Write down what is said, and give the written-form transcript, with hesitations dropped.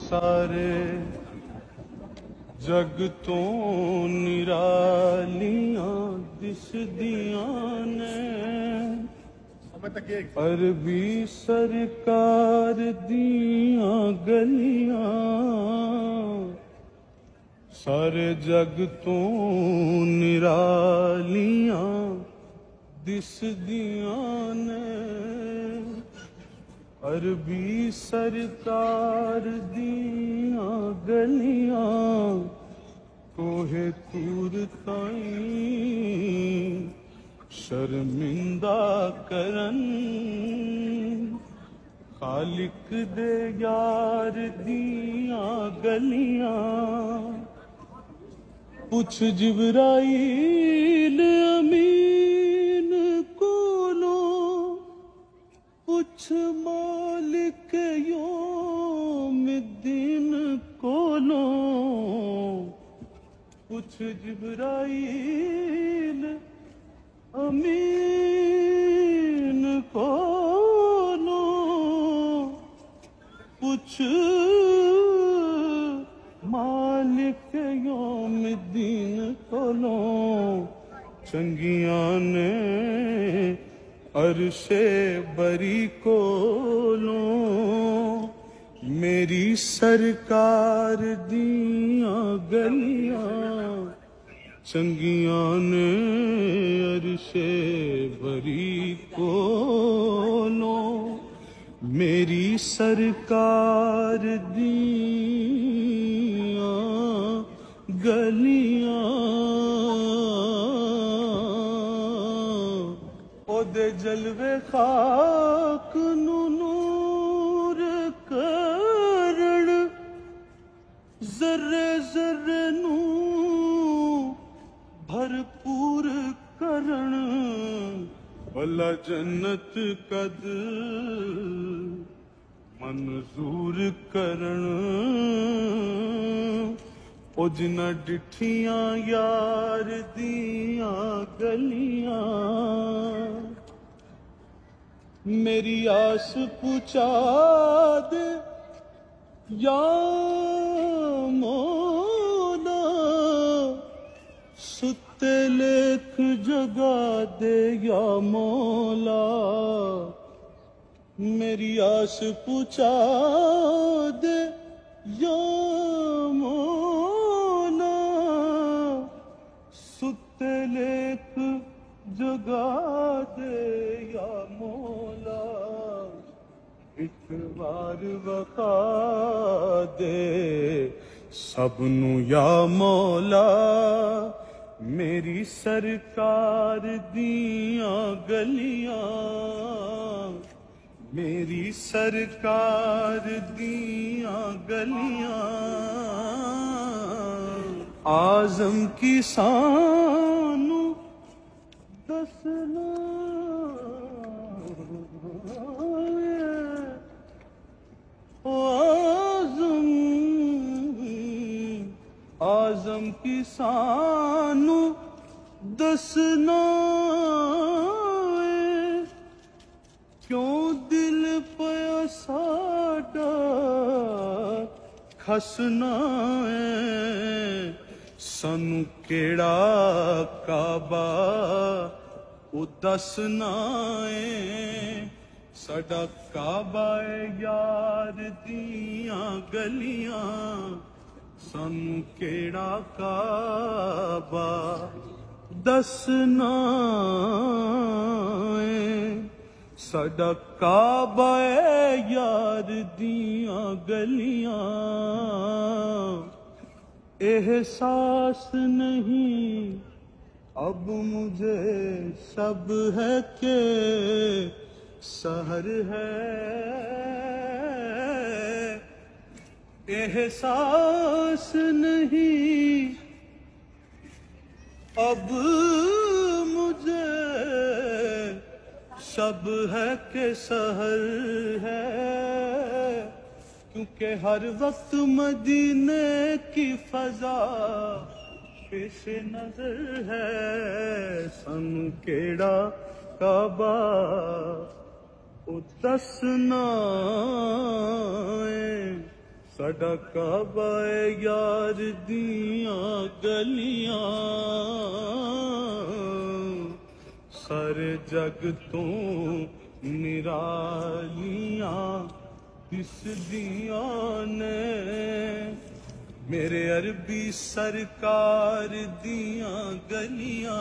سارے جگ تو نرالیاں دسدیاں نے عربی سرکار دیاں گلیاں سارے جگ تو نرالیاں دسدیاں نے عربی سرکار دیاں گلیاں کوہ طور تائیں شرمندہ کرن خالق دے یار دیاں گلیاں پوچھ جبرائیل امین کولوں پوچھ مالک یوم الدین کولوں پوچھ جبرائیل امین کولوں پوچھ مالک یوم الدین کولوں چنگیاں نے عرش بری کولوں میری سرکار دیاں گلیاں چنگیاں نے عرش بری کولوں میری سرکار دیاں گلیاں او دے جلوے خاک نو نور کرن ذرے ذرے نو بھرپور کرن بھلا جنت کد منظور کرن او جنہ ڈٹھیاں یار دیاں گلیاں میری آس پہنچا دے یا مولا ستے لیکھ جگا دے یا مولا میری آس پہنچا دے یا مولا ستے لیکھ جگا دے یا مولا ایک بار وقا دے سب نو یا مولا میری سرکار دیاں گلیاں میری سرکار دیاں گلیاں اعظم کی سانو دسنا اعظم کی سانو دسنا کیوں دل پیا ساڈا کھسنا سانو کیڑا کعبہ او دسنا ساڈا کعبہ یار دیاں گلیاں سانو کیڑا کعبہ دسنا ساڈا کعبہ یار دیاں گلیاں احساس نہیں اب مجھے سب ہے کہ سحر ہے احساس نہیں اب مجھے سب ہے کہ سحر ہے کیونکہ ہر وقت مدینے کی فضا پیش نظر ہے سانو کیڑا کعبہ او دسنا ਸਾਡਾ ਕਾਬਾ ਏ ਯਾਰ ਦੀਆਂ ਗਲੀਆਂ ਸਾਰੇ ਜਗ ਤੋਂ ਨਿਰਾਲੀਆਂ ਦਿਸਦੀਆਂ ਨੇ ਮੇਰੇ ਅਰਬੀ ਸਰਕਾਰ ਦੀਆਂ ਗਲੀਆਂ